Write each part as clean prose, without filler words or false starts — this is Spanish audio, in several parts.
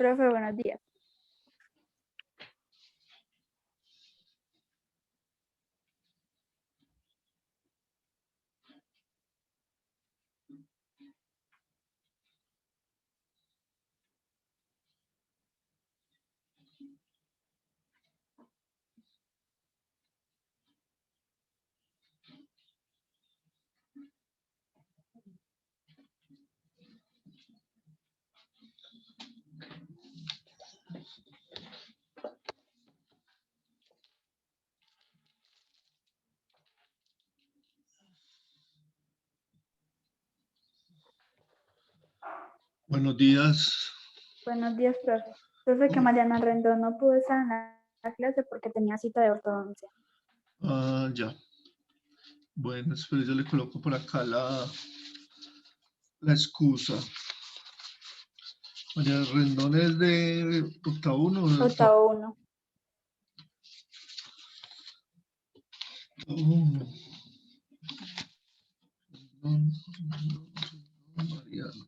Profe, buenos días. Buenos días. Buenos días, profe. Profe, que Mariana Rendón no pudo estar en la clase porque tenía cita de ortodoncia. Ah, ya. Bueno, espero yo le coloco por acá la excusa. María Rendón es de octavo 1 o de octavo Octavo 1. 1. Mariana.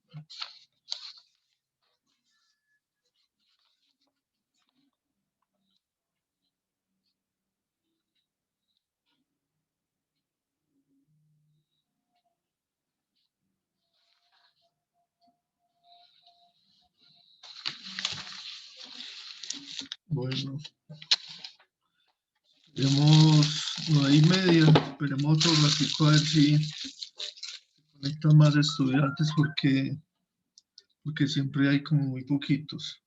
Bueno, tenemos 9:30, esperemos otro ratito a ver si conectan más estudiantes porque siempre hay como muy poquitos.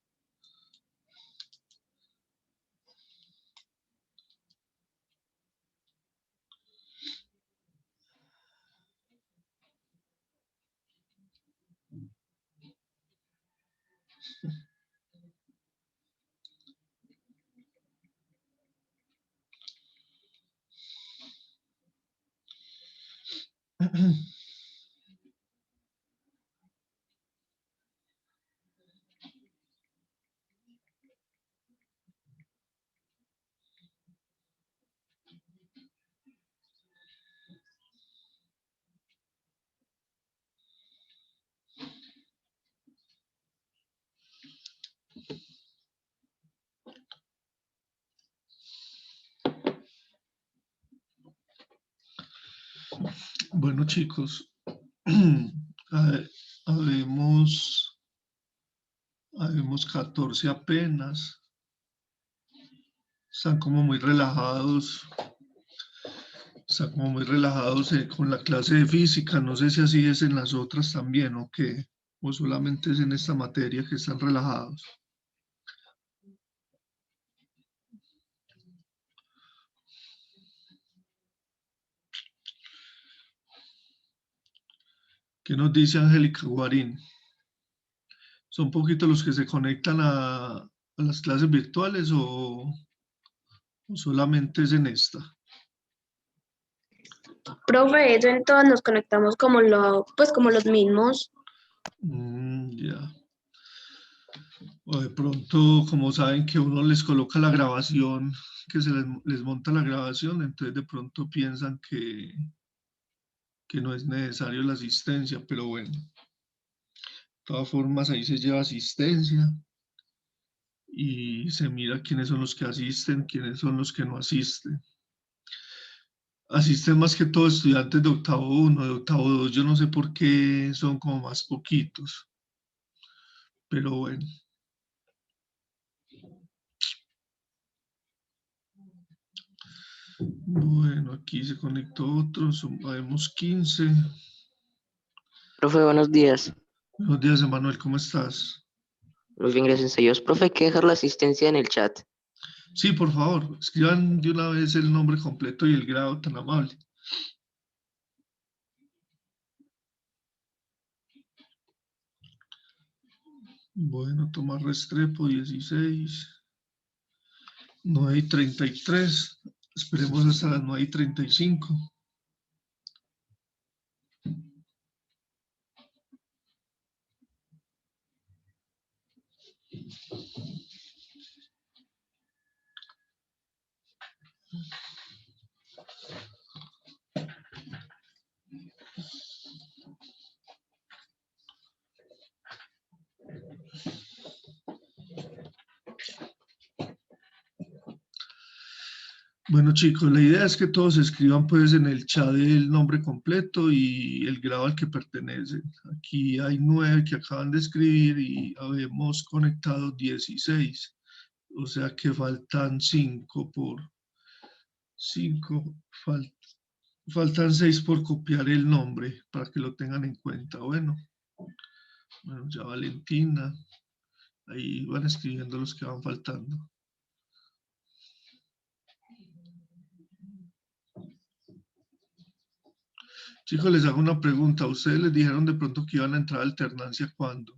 Bueno, chicos, habemos 14 apenas. Están como muy relajados. Están como muy relajados con la clase de física. No sé si así es en las otras también o qué. O solamente es en esta materia que están relajados. ¿Qué nos dice Angélica Guarín? ¿Son poquitos los que se conectan a las clases virtuales o solamente es en esta? Profe, eso en todas nos conectamos como como los mismos. Ya. O de pronto, como saben que uno les coloca la grabación, que se les monta la grabación, entonces de pronto piensan que no es necesario la asistencia, pero bueno. De todas formas, ahí se lleva asistencia y se mira quiénes son los que asisten, quiénes son los que no asisten. Asisten más que todo estudiantes de octavo 1, de octavo 2, yo no sé por qué son como más poquitos, pero bueno. Bueno, aquí se conectó otro, vemos 15. Profe, buenos días. Buenos días, Emanuel, ¿cómo estás? Muy bien, gracias a Dios. Profe, hay que dejar la asistencia en el chat. Sí, por favor, escriban de una vez el nombre completo y el grado, tan amable. Bueno, Tomás Restrepo, 16. 9:33. Esperemos hasta las 9:35. Bueno, chicos, la idea es que todos escriban pues en el chat el nombre completo y el grado al que pertenecen. Aquí hay 9 que acaban de escribir y habemos conectado 16. O sea que faltan 5 por 5. Faltan 6 por copiar el nombre para que lo tengan en cuenta. Bueno, ya Valentina. Ahí van escribiendo los que van faltando. Chicos, les hago una pregunta. ¿A ustedes les dijeron de pronto que iban a entrar a alternancia cuándo?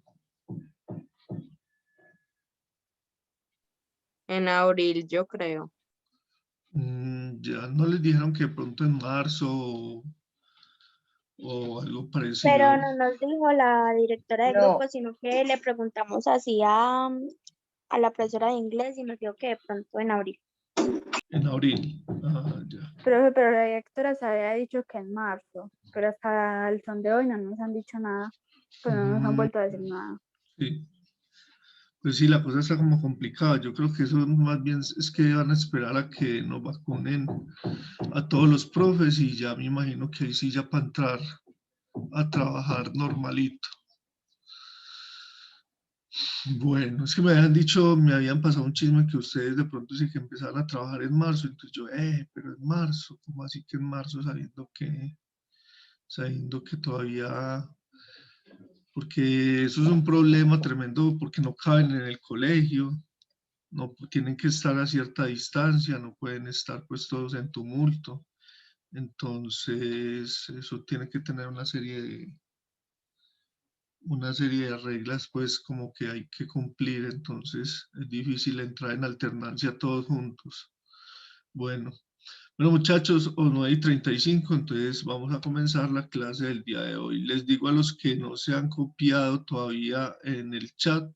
En abril, yo creo. Ya no les dijeron que de pronto en marzo o algo parecido. Pero no nos dijo la directora de No. grupo, sino que le preguntamos así a la profesora de inglés y nos dijo que de pronto en abril. En abril. Ah, ya. Pero la directora se había dicho que en marzo, pero hasta el son de hoy no nos han dicho nada, pues no nos han vuelto a decir nada. Sí. Pues sí, la cosa está como complicada. Yo creo que eso más bien es que van a esperar a que nos vacunen a todos los profes y ya me imagino que ahí sí ya para entrar a trabajar normalito. Bueno, es que me habían dicho, me habían pasado un chisme que ustedes de pronto sí que empezaron a trabajar en marzo, entonces yo, pero en marzo, ¿cómo así que en marzo sabiendo que todavía, porque eso es un problema tremendo porque no caben en el colegio, no tienen que estar a cierta distancia, no pueden estar pues todos en tumulto, entonces eso tiene que tener una serie de reglas pues como que hay que cumplir, entonces es difícil entrar en alternancia todos juntos. Bueno, muchachos, 9:35, entonces vamos a comenzar la clase del día de hoy. Les digo a los que no se han copiado todavía en el chat,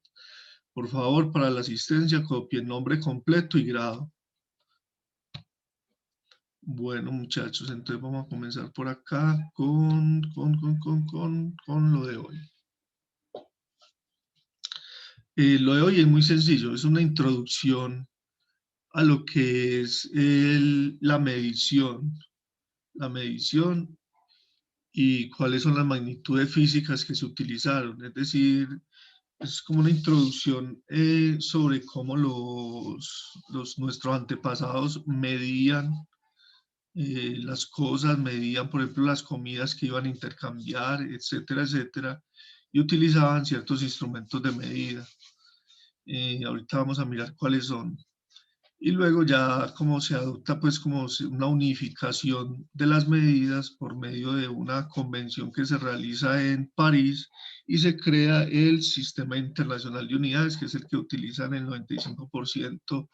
por favor, para la asistencia, copien nombre completo y grado. Bueno, muchachos, entonces vamos a comenzar por acá con lo de hoy. Lo de hoy es muy sencillo, es una introducción a lo que es la medición y cuáles son las magnitudes físicas que se utilizaron. Es decir, es como una introducción sobre cómo nuestros antepasados medían las cosas, medían, por ejemplo, las comidas que iban a intercambiar, etcétera, etcétera, y utilizaban ciertos instrumentos de medida. Ahorita vamos a mirar cuáles son. Y luego ya como se adopta pues como una unificación de las medidas por medio de una convención que se realiza en París y se crea el Sistema Internacional de Unidades, que es el que utilizan el 95%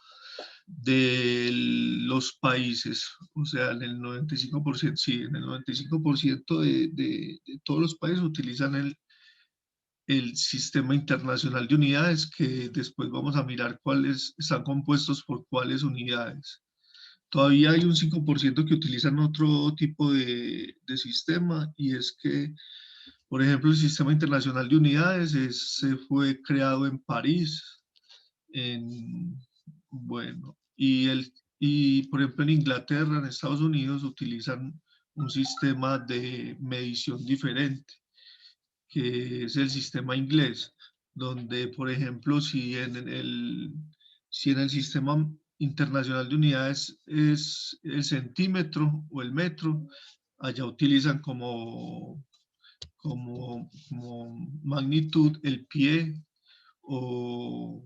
de los países, o sea, en el 95%, sí, en el 95% de todos los países utilizan el Sistema Internacional de Unidades, que después vamos a mirar cuáles están compuestos por cuáles unidades. Todavía hay un 5% que utilizan otro tipo de sistema, y es que, por ejemplo, el Sistema Internacional de Unidades se fue creado en París, bueno, y por ejemplo en Inglaterra, en Estados Unidos, utilizan un sistema de medición diferente, que es el sistema inglés, donde, por ejemplo, si en el Sistema Internacional de Unidades es el centímetro o el metro, allá utilizan como magnitud el pie o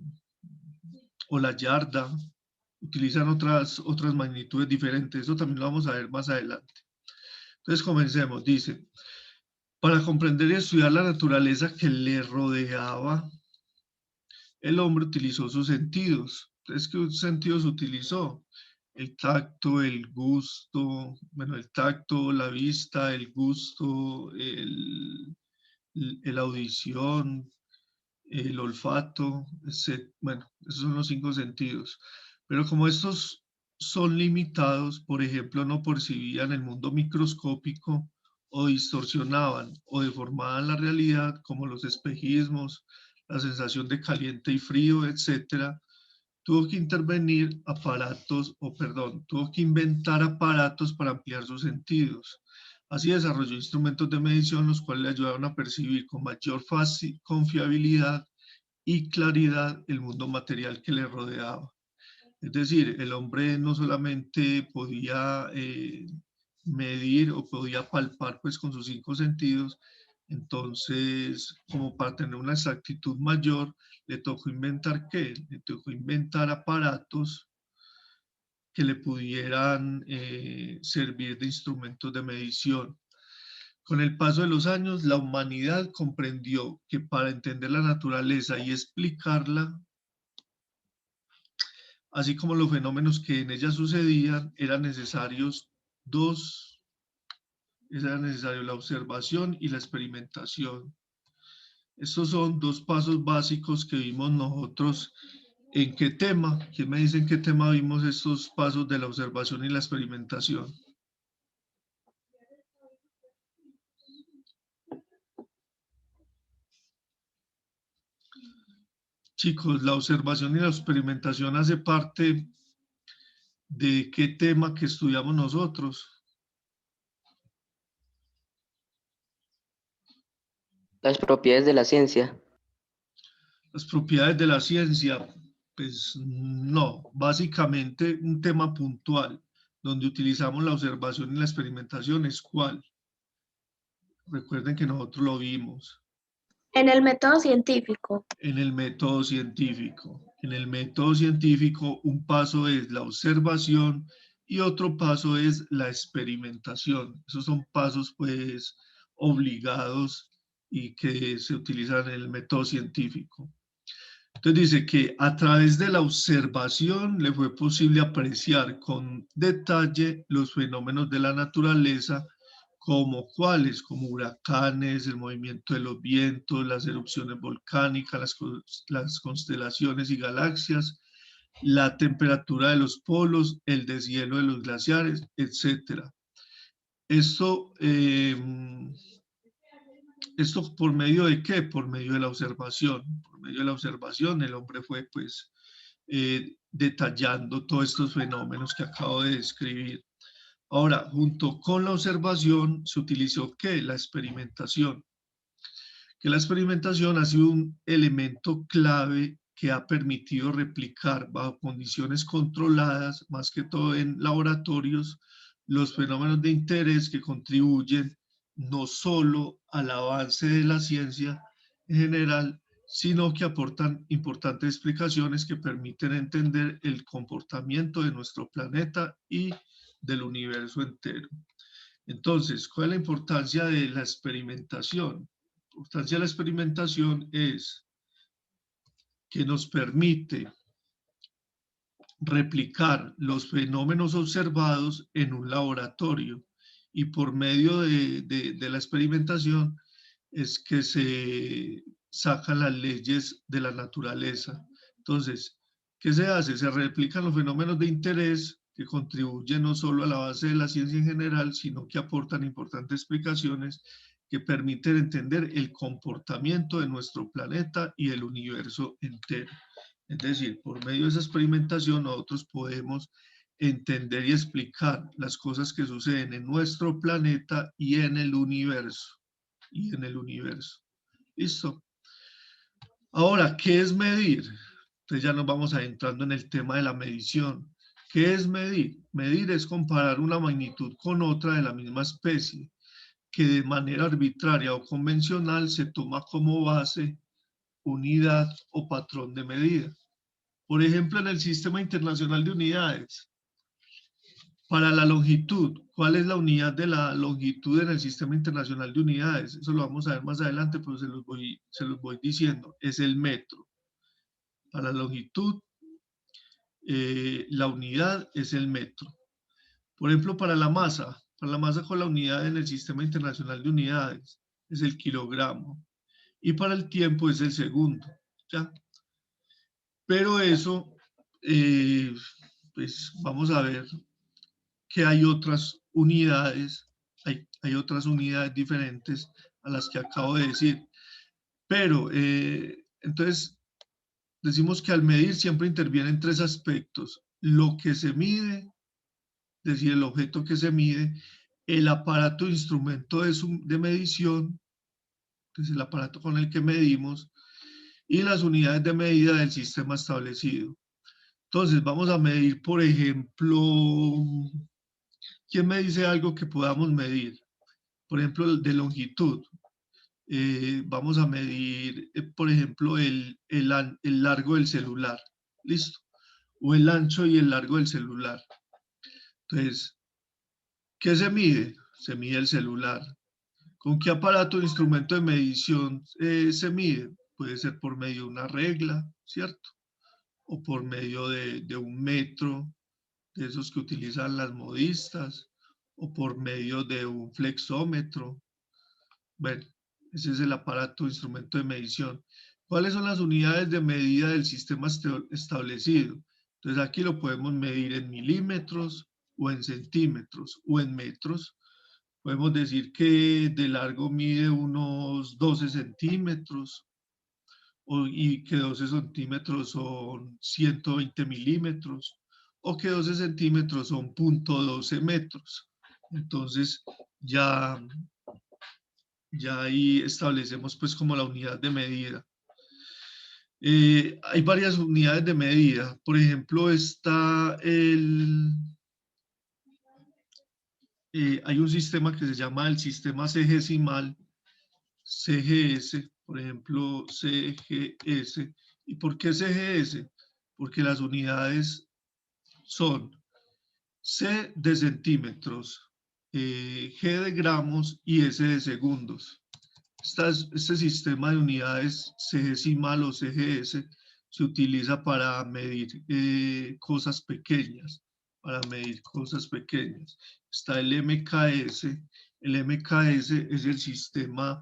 la yarda, utilizan otras magnitudes diferentes, eso también lo vamos a ver más adelante. Entonces comencemos, dice, para comprender y estudiar la naturaleza que le rodeaba, el hombre utilizó sus sentidos. Entonces, ¿qué sentidos utilizó? El tacto, el gusto, bueno, el tacto, la vista, el gusto, la audición, el olfato, bueno, esos son los 5 sentidos. Pero como estos son limitados, por ejemplo, no percibían el mundo microscópico o distorsionaban o deformaban la realidad, como los espejismos, la sensación de caliente y frío, etcétera. tuvo que tuvo que inventar aparatos para ampliar sus sentidos. Así desarrolló instrumentos de medición los cuales le ayudaron a percibir con mayor confiabilidad y claridad el mundo material que le rodeaba. Es decir, el hombre no solamente podía medir o podía palpar pues con sus 5 sentidos, entonces como para tener una exactitud mayor le tocó inventar ¿qué? Le tocó inventar aparatos que le pudieran servir de instrumentos de medición. Con el paso de los años, la humanidad comprendió que para entender la naturaleza y explicarla, así como los fenómenos que en ella sucedían, eran necesarios la observación y la experimentación. Estos son 2 pasos básicos que vimos nosotros. ¿En qué tema? ¿Quién me dice en qué tema vimos estos pasos de la observación y la experimentación? Chicos, la observación y la experimentación hace parte de qué tema que estudiamos nosotros. Las propiedades de la ciencia. Las propiedades de la ciencia, pues no, básicamente un tema puntual donde utilizamos la observación y la experimentación es ¿cuál? Recuerden que nosotros lo vimos. En el método científico. En el método científico. En el método científico un paso es la observación y otro paso es la experimentación. Esos son pasos pues obligados y que se utilizan en el método científico. Entonces dice que a través de la observación le fue posible apreciar con detalle los fenómenos de la naturaleza, como cuáles, como huracanes, el movimiento de los vientos, las erupciones volcánicas, las constelaciones y galaxias, la temperatura de los polos, el deshielo de los glaciares, etc. Esto por medio de qué? Por medio de la observación. Por medio de la observación el hombre fue pues detallando todos estos fenómenos que acabo de describir. Ahora, junto con la observación se utilizó ¿qué? La experimentación. Que la experimentación ha sido un elemento clave que ha permitido replicar bajo condiciones controladas, más que todo en laboratorios, los fenómenos de interés que contribuyen no solo al avance de la ciencia en general, sino que aportan importantes explicaciones que permiten entender el comportamiento de nuestro planeta y del universo entero. Entonces, ¿cuál es la importancia de la experimentación? La importancia de la experimentación es que nos permite replicar los fenómenos observados en un laboratorio y por medio de la experimentación es que se sacan las leyes de la naturaleza. Entonces, ¿qué se hace? Se replican los fenómenos de interés que contribuyen no solo a la base de la ciencia en general, sino que aportan importantes explicaciones que permiten entender el comportamiento de nuestro planeta y el universo entero. Es decir, por medio de esa experimentación nosotros podemos entender y explicar las cosas que suceden en nuestro planeta y en el universo. ¿Listo? Ahora, ¿qué es medir? Entonces ya nos vamos adentrando en el tema de la medición. ¿Qué es medir? Medir es comparar una magnitud con otra de la misma especie, que de manera arbitraria o convencional se toma como base, unidad o patrón de medida. Por ejemplo, en el Sistema Internacional de Unidades, para la longitud, ¿cuál es la unidad de la longitud en el Sistema Internacional de Unidades? Eso lo vamos a ver más adelante, pero se los voy diciendo. Es el metro. Para la longitud, la unidad es el metro. Por ejemplo, para la masa con la unidad en el Sistema Internacional de Unidades es el kilogramo. Y para el tiempo es el segundo. ¿Ya? Pero eso, pues vamos a ver que hay otras unidades, hay otras unidades diferentes a las que acabo de decir. Pero, entonces, decimos que al medir siempre intervienen tres aspectos: lo que se mide, es decir, el objeto que se mide, el aparato instrumento de medición, que es el aparato con el que medimos, y las unidades de medida del sistema establecido. Entonces, vamos a medir, por ejemplo, ¿quién me dice algo que podamos medir? Por ejemplo, de longitud. Vamos a medir, por ejemplo, el largo del celular. ¿Listo? O el ancho y el largo del celular. Entonces, ¿qué se mide? Se mide el celular. ¿Con qué aparato o instrumento de medición se mide? Puede ser por medio de una regla, ¿cierto? O por medio de un metro, de esos que utilizan las modistas, o por medio de un flexómetro. Bueno, ese es el aparato o instrumento de medición. ¿Cuáles son las unidades de medida del sistema establecido? Entonces aquí lo podemos medir en milímetros, o en centímetros, o en metros. Podemos decir que de largo mide unos 12 centímetros y que 12 centímetros son 120 milímetros o que 12 centímetros son 0.12 metros. Entonces ya ahí establecemos pues como la unidad de medida. Hay varias unidades de medida. Por ejemplo, está hay un sistema que se llama el sistema CGesimal, CGS, por ejemplo, CGS. ¿Y por qué CGS? Porque las unidades son C de centímetros, G de gramos y S de segundos. Este sistema de unidades CGesimal o CGS se utiliza para medir cosas pequeñas, Está el MKS. El MKS es el sistema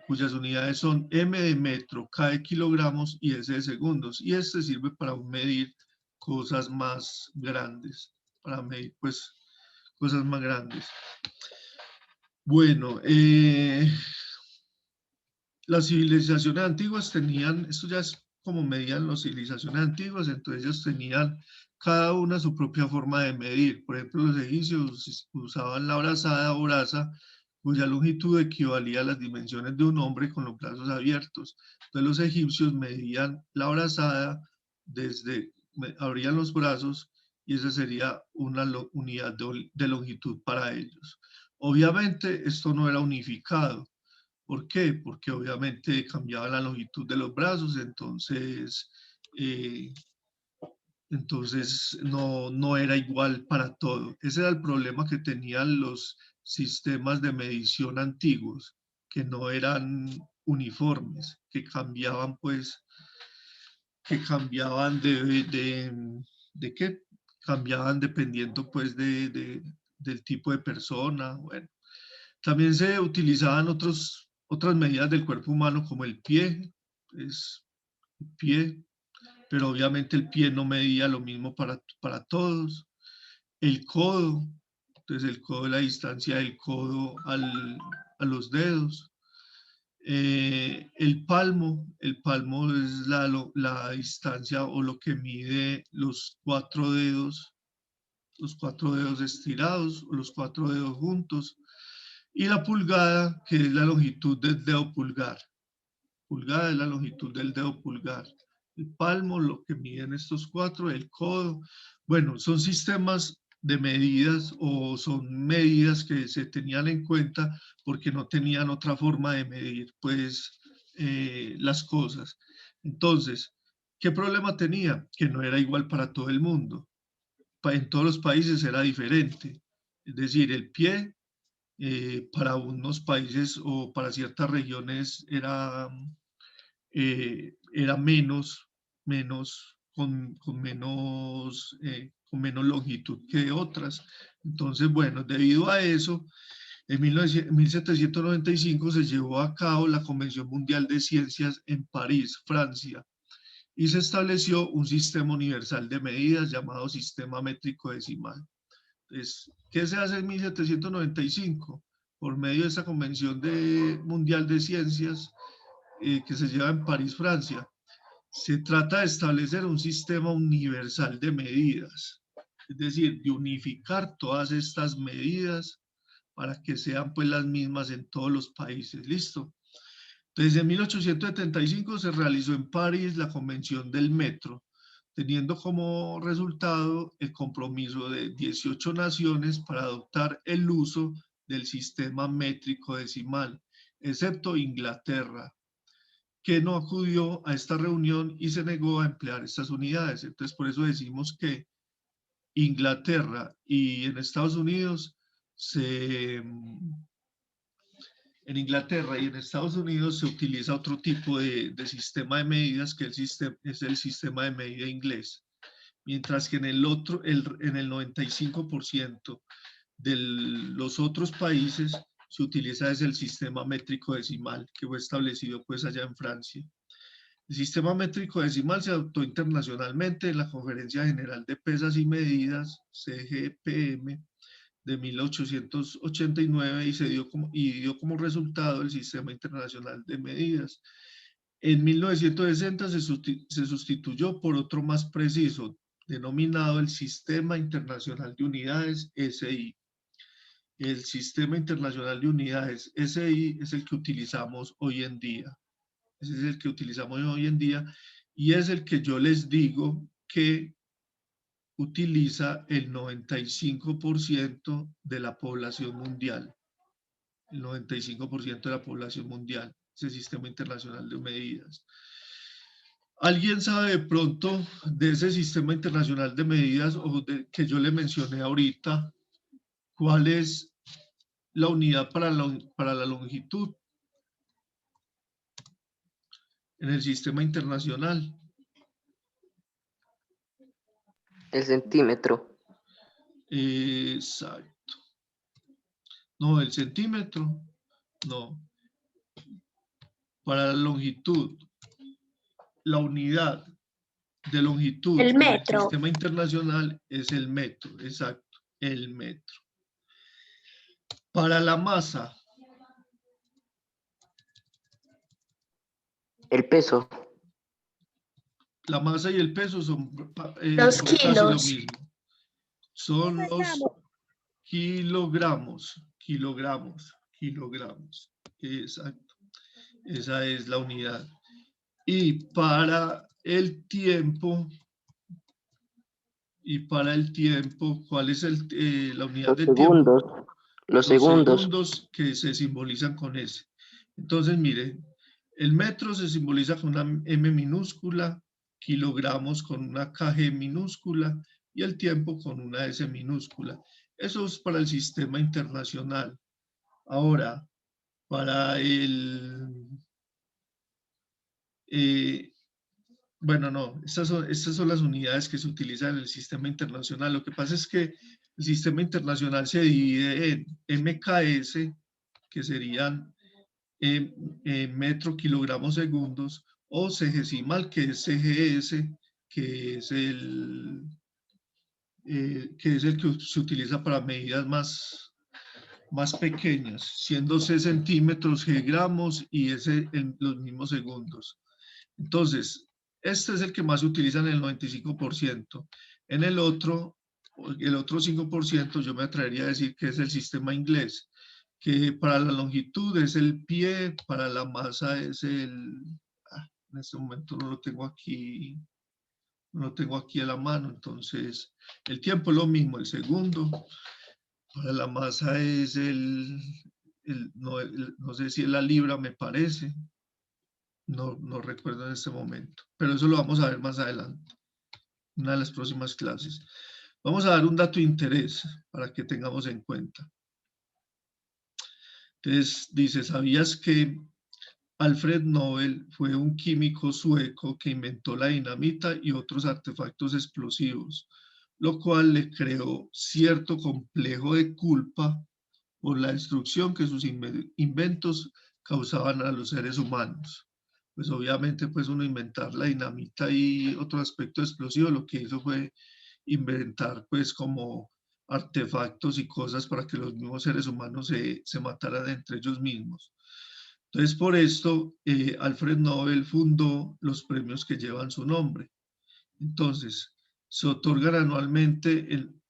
cuyas unidades son M de metro, K de kilogramos y S de segundos. Y este sirve para medir cosas más grandes, para medir pues cosas más grandes. Bueno, las civilizaciones antiguas tenían, esto ya es como medían las civilizaciones antiguas, entonces ellos tenían cada una su propia forma de medir. Por ejemplo, los egipcios usaban la brazada o braza, cuya longitud equivalía a las dimensiones de un hombre con los brazos abiertos. Entonces los egipcios medían la brazada abrían los brazos y esa sería una unidad de longitud para ellos. Obviamente esto no era unificado. ¿Por qué? Porque obviamente cambiaba la longitud de los brazos, entonces no era igual para todo. Ese era el problema que tenían los sistemas de medición antiguos, que no eran uniformes, que cambiaban pues, ¿de qué? Cambiaban dependiendo pues del tipo de persona. Bueno, también se utilizaban otras medidas del cuerpo humano como el pie, pero obviamente el pie no medía lo mismo para todos. El codo, entonces el codo es la distancia del codo a los dedos. El palmo es la distancia o lo que mide los 4 dedos estirados o los 4 dedos juntos. Y la pulgada, que es la longitud del dedo pulgar. Pulgada es la longitud del dedo pulgar. El palmo, lo que miden estos 4, el codo. Bueno, son sistemas de medidas o son medidas que se tenían en cuenta porque no tenían otra forma de medir pues las cosas. Entonces, ¿qué problema tenía? Que no era igual para todo el mundo. En todos los países era diferente. Es decir, el pie para unos países o para ciertas regiones era con menos longitud que otras. Entonces, bueno, debido a eso, en 1795 se llevó a cabo la Convención Mundial de Ciencias en París, Francia, y se estableció un sistema universal de medidas llamado sistema métrico decimal. Entonces, ¿qué se hace en 1795? Por medio de esta Convención Mundial de Ciencias, que se lleva en París, Francia. Se trata de establecer un sistema universal de medidas, es decir, de unificar todas estas medidas para que sean pues las mismas en todos los países. ¿Listo? Entonces, en 1875 se realizó en París la Convención del Metro, teniendo como resultado el compromiso de 18 naciones para adoptar el uso del sistema métrico decimal, excepto Inglaterra, que no acudió a esta reunión y se negó a emplear estas unidades. Entonces, por eso decimos que Inglaterra y en Estados Unidos en Inglaterra y en Estados Unidos se utiliza otro tipo de sistema de medidas que es el sistema de medida inglés, mientras que en el 95% de los otros países se utiliza el sistema métrico decimal que fue establecido pues allá en Francia. El sistema métrico decimal se adoptó internacionalmente en la Conferencia General de Pesas y Medidas, CGPM, de 1889 y dio como resultado el Sistema Internacional de Medidas. En 1960 se sustituyó por otro más preciso, denominado el Sistema Internacional de Unidades, SI. El Sistema Internacional de Unidades, SI, es el que utilizamos hoy en día. Ese es el que utilizamos hoy en día y es el que yo les digo que utiliza el 95% de la población mundial. El 95% de la población mundial, ese sistema internacional de medidas. ¿Alguien sabe de pronto de ese sistema internacional de medidas o que yo le mencioné ahorita? ¿Cuál es la unidad para la longitud en el sistema internacional? El centímetro. Exacto. No, el centímetro, no. Para la longitud, la unidad de longitud El en el metro. sistema internacional es el metro, exacto, el metro. Para la masa. El peso. La masa y el peso son Los casi lo kilos. mismo. Son los kilogramos. Exacto. Esa es la unidad. Y para el tiempo, ¿cuál es la unidad de segundos. tiempo? Los segundos. Segundos que se simbolizan con S. Entonces, mire, el metro se simboliza con una M minúscula, kilogramos con una KG minúscula y el tiempo con una S minúscula. Eso es para el sistema internacional. Ahora, para bueno, no, estas son las unidades que se utilizan en el sistema internacional. Lo que pasa es que el sistema internacional se divide en MKS, que serían metro, kilogramos, segundos, o CGesimal, que es CGS, que es el que se utiliza para medidas más pequeñas, siendo C centímetros, G gramos y S en los mismos segundos. Entonces, este es el que más se utiliza en el 95%. En el otro 5% yo me atrevería a decir que es el sistema inglés, que para la longitud es el pie, para la masa es en este momento no lo tengo aquí a la mano, entonces el tiempo es lo mismo, el segundo, para la masa es no sé si es la libra, me parece, no recuerdo en este momento, pero eso lo vamos a ver más adelante, en una de las próximas clases. Vamos a dar un dato de interés para que tengamos en cuenta. Entonces dice, ¿sabías que Alfred Nobel fue un químico sueco que inventó la dinamita y otros artefactos explosivos, lo cual le creó cierto complejo de culpa por la destrucción que sus inventos causaban a los seres humanos? Pues obviamente pues uno inventar la dinamita y otro aspecto explosivo, lo que hizo fue inventar pues como artefactos y cosas para que los mismos seres humanos se mataran entre ellos mismos. Entonces, por esto, Alfred Nobel fundó los premios que llevan su nombre. Entonces, se otorgan anualmente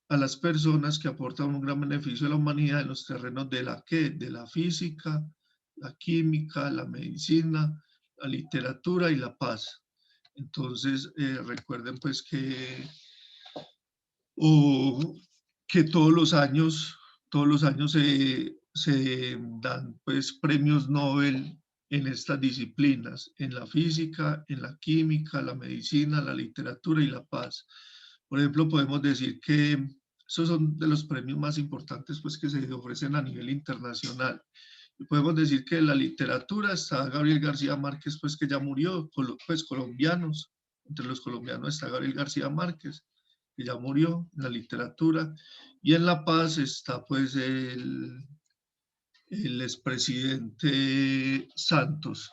a las personas que aportan un gran beneficio a la humanidad en los terrenos de la física, la química, la medicina, la literatura y la paz. Entonces, recuerden pues que todos los años se dan pues premios Nobel en estas disciplinas, en la física, en la química, la medicina, la literatura y la paz. Por ejemplo, podemos decir que esos son de los premios más importantes pues, que se ofrecen a nivel internacional. Y podemos decir que en la literatura está Gabriel García Márquez, pues que ya murió, pues colombianos. Entre los colombianos está Gabriel García Márquez, que ya murió en la literatura. Y en la paz está pues el expresidente Santos,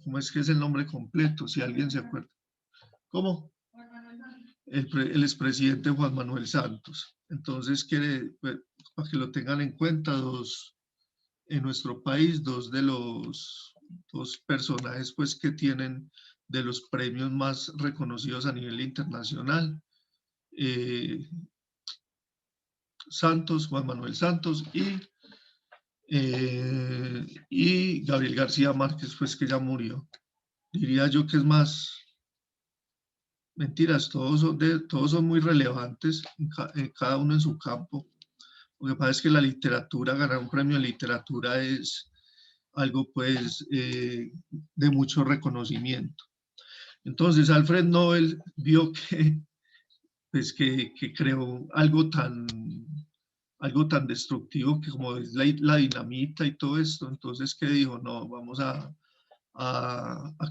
¿cómo es que es el nombre completo? Si alguien se acuerda. ¿Cómo? El expresidente Juan Manuel Santos. Entonces, para que lo tengan en cuenta, en nuestro país, dos personajes pues, que tienen de los premios más reconocidos a nivel internacional. Santos, Juan Manuel Santos y Gabriel García Márquez, pues que ya murió. Diría yo que es más, mentiras, todos son muy relevantes, cada uno en su campo. Lo que pasa es que la literatura, ganar un premio de literatura es algo pues de mucho reconocimiento. Entonces Alfred Nobel vio que creó algo tan destructivo que como es la dinamita y todo esto. Entonces, ¿qué dijo? No, vamos a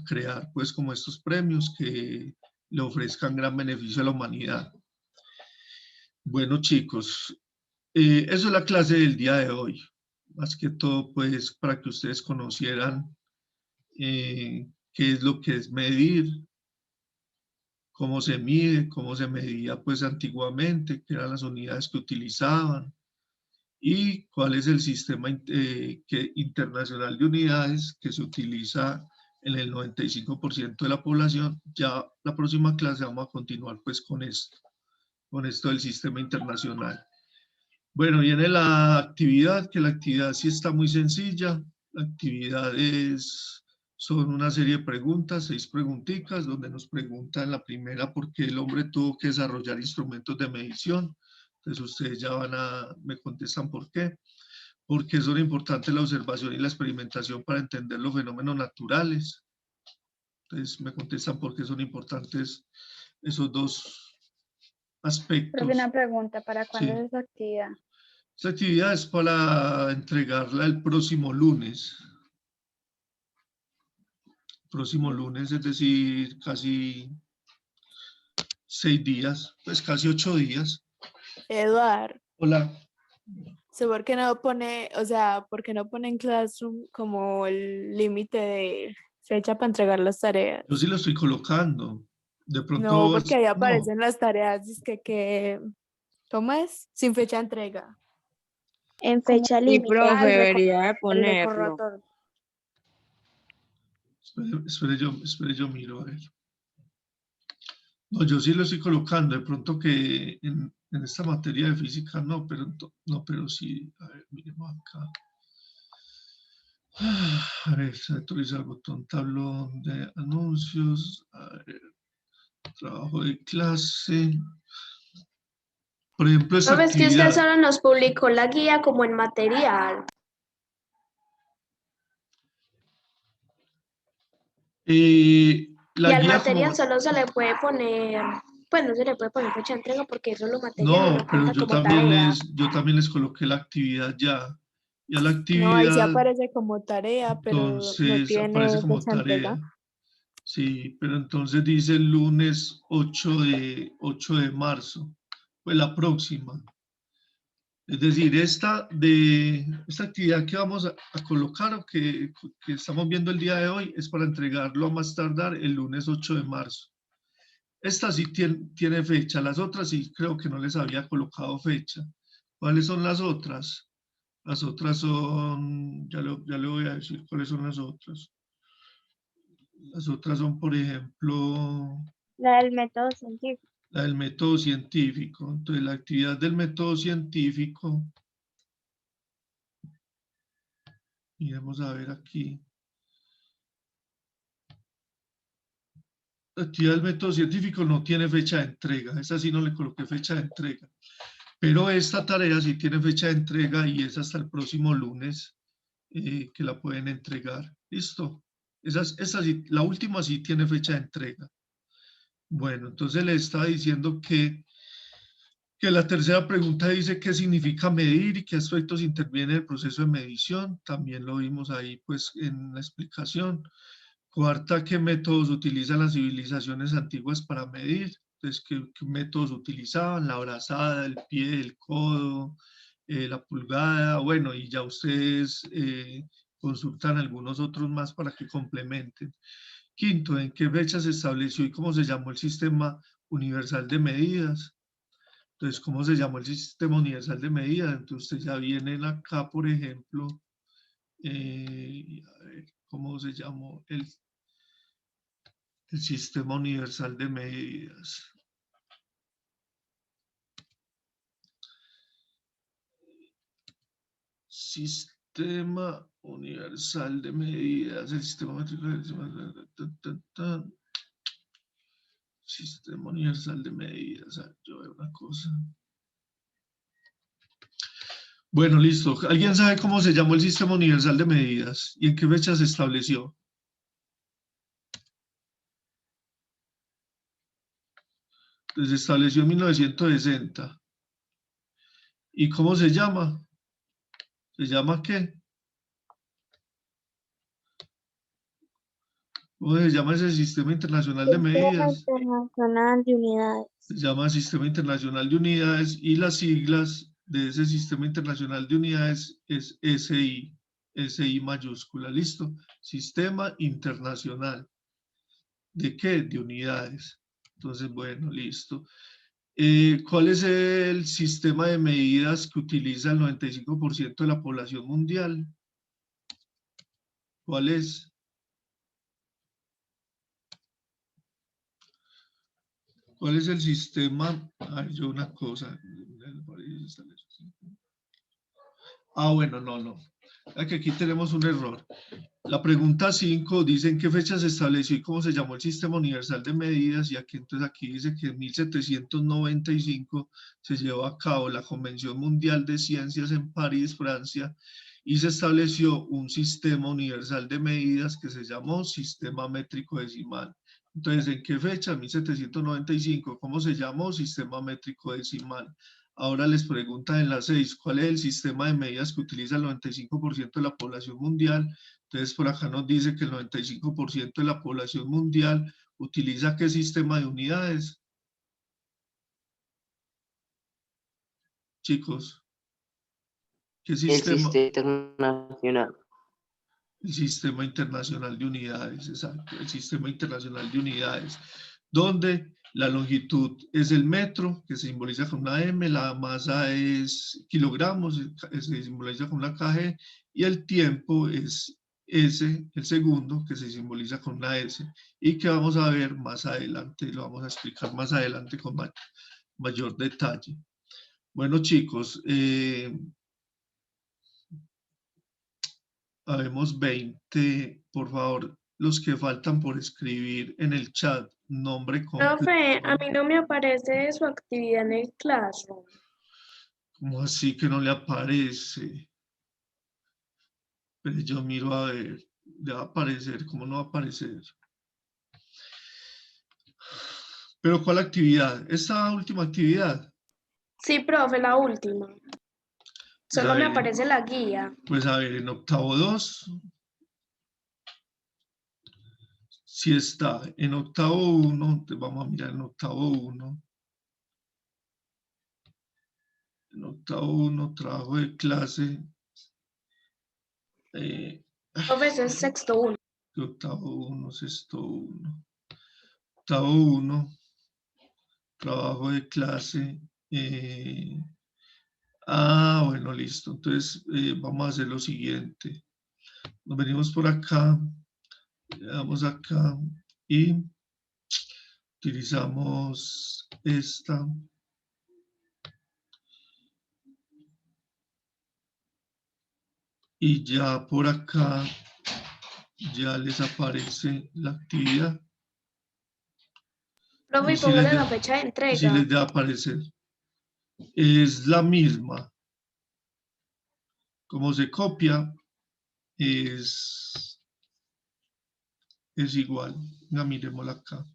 crear pues como estos premios que le ofrezcan gran beneficio a la humanidad. Bueno, chicos, eso es la clase del día de hoy. Más que todo, pues, para que ustedes conocieran qué es lo que es medir, cómo se mide, cómo se medía pues antiguamente, qué eran las unidades que utilizaban y cuál es el sistema internacional de unidades que se utiliza en el 95% de la población. Ya la próxima clase vamos a continuar pues con esto del sistema internacional. Bueno, viene la actividad, que la actividad sí está muy sencilla. La actividad son una serie de preguntas, 6 preguntitas, donde nos preguntan la primera por qué el hombre tuvo que desarrollar instrumentos de medición. Entonces ustedes ya me contestan por qué. ¿Por qué son importantes la observación y la experimentación para entender los fenómenos naturales? Entonces me contestan por qué son importantes esos dos aspectos. Pero una pregunta, ¿para cuándo Sí. es esa actividad? Esta actividad es para entregarla el próximo lunes. Próximo lunes, es decir, casi 6 días, pues casi 8 días. Eduard, Hola. ¿por qué no pone, o sea, por qué no pone en Classroom como el límite de fecha para entregar las tareas? Yo sí lo estoy colocando. De pronto. No, porque ahí no. aparecen las tareas, es que, ¿cómo es? Sin fecha de entrega. En fecha Sí, límite. profe, debería de El ponerlo. recordatorio. Espere, yo miro, a ver. No, yo sí lo estoy colocando. De pronto que en esta materia de física no, pero sí. A ver, miremos acá. A ver, se actualiza el botón tablón de anuncios. A ver, trabajo de clase. Por ejemplo, esta ¿Sabes que usted actividad. solo nos publicó la guía como en material? Y al guía material como. solo se le puede poner, pues no se le puede poner fecha de entrega porque es solo material, No, no pero cuenta yo como tarea. también les coloqué la actividad ya. Y a la No, ahí sí actividad, aparece como tarea, pero no entonces tiene aparece como fecha de entrega. tarea. Sí, pero entonces dice el lunes 8 de marzo, pues la próxima. Es decir, esta actividad que vamos a colocar o que estamos viendo el día de hoy es para entregarlo a más tardar el lunes 8 de marzo. Esta sí tiene fecha, las otras sí creo que no les había colocado fecha. ¿Cuáles son las otras? Las otras son, ya le voy a decir cuáles son las otras. Las otras son, por ejemplo, La del método científico. la del método científico. Entonces, la actividad del método científico, y vamos a ver aquí. La actividad del método científico no tiene fecha de entrega. Esa sí no le coloqué fecha de entrega. Pero esta tarea sí tiene fecha de entrega y es hasta el próximo lunes que la pueden entregar. ¿Listo? Esa sí, la última sí tiene fecha de entrega. Bueno, entonces le estaba diciendo que la tercera pregunta dice qué significa medir y qué aspectos intervienen en el proceso de medición. También lo vimos ahí pues en la explicación. Cuarta, ¿qué métodos utilizan las civilizaciones antiguas para medir? Entonces, ¿qué métodos utilizaban? La brazada, el pie, el codo, la pulgada, bueno, y ya ustedes consultan algunos otros más para que complementen. Quinto, ¿en qué fecha se estableció y cómo se llamó el Sistema Universal de Medidas? Entonces, ¿cómo se llamó el Sistema Universal de Medidas? Entonces, ustedes ya vienen acá, por ejemplo, a ver, ¿cómo se llamó el Sistema Universal de Medidas? Sistema Universal de Medidas, el Sistema métrico, Sistema Universal de Medidas, yo veo una cosa. Bueno, listo. ¿Alguien sabe cómo se llamó el Sistema Universal de Medidas y en qué fecha se estableció? Se estableció en 1960. ¿Y cómo se llama? ¿Se llama qué? ¿Cómo se llama ese Sistema Internacional de Medidas? Sistema Internacional de Unidades. Se llama Sistema Internacional de Unidades y las siglas de ese Sistema Internacional de Unidades es SI, SI mayúscula, ¿listo? Sistema Internacional. ¿De qué? De unidades. Entonces, bueno, listo. ¿Cuál es el sistema de medidas que utiliza el 95% de la población mundial? ¿Cuál es? ¿Cuál es el sistema? Ay, yo una cosa. Bueno, no. Aquí tenemos un error. La pregunta 5 dice en qué fecha se estableció y cómo se llamó el Sistema Universal de Medidas, y entonces aquí dice que en 1795 se llevó a cabo la Convención Mundial de Ciencias en París, Francia, y se estableció un Sistema Universal de Medidas que se llamó Sistema Métrico Decimal. Entonces, ¿en qué fecha? 1795. ¿Cómo se llamó? Sistema Métrico Decimal. Ahora les preguntan en la 6, ¿cuál es el sistema de medidas que utiliza el 95% de la población mundial? Entonces, por acá nos dice que el 95% de la población mundial utiliza ¿qué sistema de unidades? Chicos, ¿qué El sistema? sistema internacional. El Sistema Internacional de Unidades, exacto, el Sistema Internacional de Unidades, donde la longitud es el metro, que se simboliza con una M, la masa es kilogramos, se simboliza con una kg, y el tiempo es S, el segundo, que se simboliza con una S, y que vamos a ver más adelante, lo vamos a explicar más adelante con mayor detalle. Bueno, chicos, habemos 20, por favor, los que faltan por escribir en el chat, nombre completo. Profe, a mí no me aparece su actividad en el Classroom. ¿Cómo así que no le aparece? Pero yo miro a ver, le va a aparecer, ¿cómo no va a aparecer? ¿Pero cuál actividad? ¿Esta última actividad? Sí, profe, la última. Solo me aparece la guía. Pues a ver, en octavo 2, sí está. En octavo 1, vamos a mirar en octavo 1. En octavo 1, trabajo de clase. Profe, ese es sexto 1. Octavo 1, sexto 1. Octavo 1, trabajo de clase. Ah, bueno, listo. Entonces, vamos a hacer lo siguiente. Nos venimos por acá, le damos acá y utilizamos esta. Y ya por acá ya les aparece la actividad. Profe, Y y si les póngale la da- fecha de y si entrega. les da aparecer. Es la misma. Como se copia, es igual. Ya miremosla acá.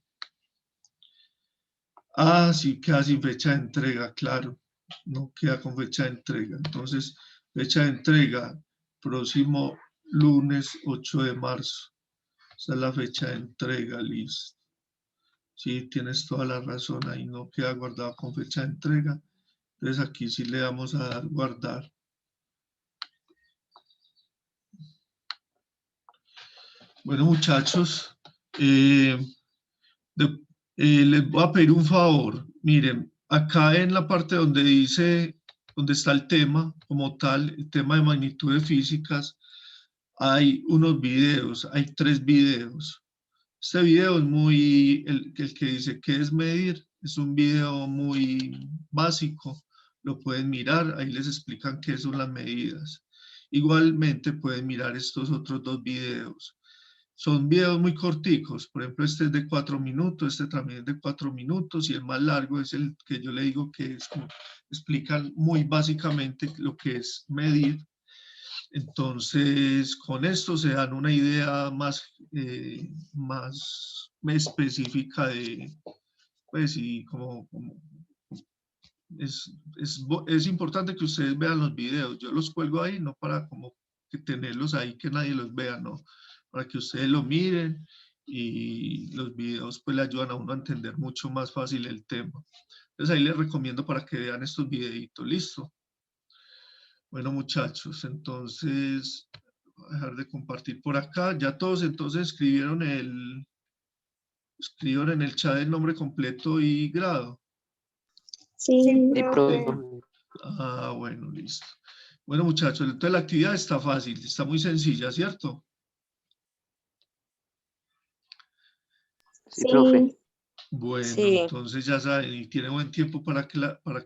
Ah, sí, queda sin fecha de entrega, claro. No queda con fecha de entrega. Entonces, fecha de entrega, próximo lunes 8 de marzo. Esa es la fecha de entrega, listo. Sí, tienes toda la razón, ahí no queda guardado con fecha de entrega. Entonces aquí sí le vamos a dar guardar. Bueno, muchachos, les voy a pedir un favor. Miren, acá en la parte donde dice, donde está el tema como tal, el tema de magnitudes físicas, hay unos videos, hay 3 videos. Este video es muy, el que dice qué es medir, es un video muy básico, lo pueden mirar, ahí les explican qué son las medidas. Igualmente pueden mirar estos otros 2 videos. Son videos muy corticos, por ejemplo este es de 4 minutos, este también es de 4 minutos y el más largo es el que yo le digo que es como, explican muy básicamente lo que es medir. Entonces, con esto se dan una idea más, más específica de, pues, y es importante que ustedes vean los videos. Yo los cuelgo ahí, no para como que tenerlos ahí, que nadie los vea, no, para que ustedes lo miren y los videos pues le ayudan a uno a entender mucho más fácil el tema. Entonces ahí les recomiendo para que vean estos videitos, ¿listo? Bueno, muchachos, entonces, voy a dejar de compartir por acá. Ya todos entonces escribieron en el chat el nombre completo y grado. Sí. Sí, profe. profe. Ah, bueno, listo. Bueno, muchachos, entonces la actividad está fácil, está muy sencilla, ¿cierto? Sí, profe. Bueno, Sí. entonces ya saben, y tienen buen tiempo para que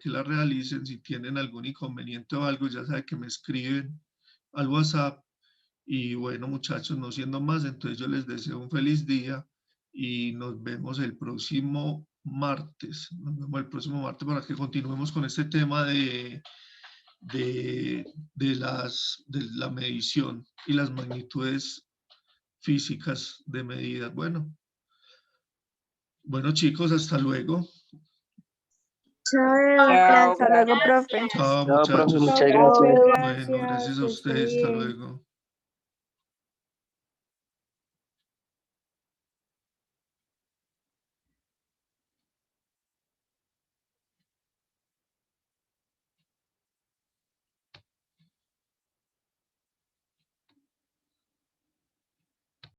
la realicen. Si tienen algún inconveniente o algo, ya saben que me escriben al WhatsApp. Y bueno, muchachos, no siendo más, entonces yo les deseo un feliz día y nos vemos el próximo martes. Nos vemos el próximo martes para que continuemos con este tema de la medición y las magnitudes físicas de medidas. Bueno, chicos, hasta luego. Chao, Chao, hasta luego, profe. Chao, No, profe, muchachos. muchas Profe, gracias. Bueno, gracias, gracias a que esté ustedes. Hasta bien. luego.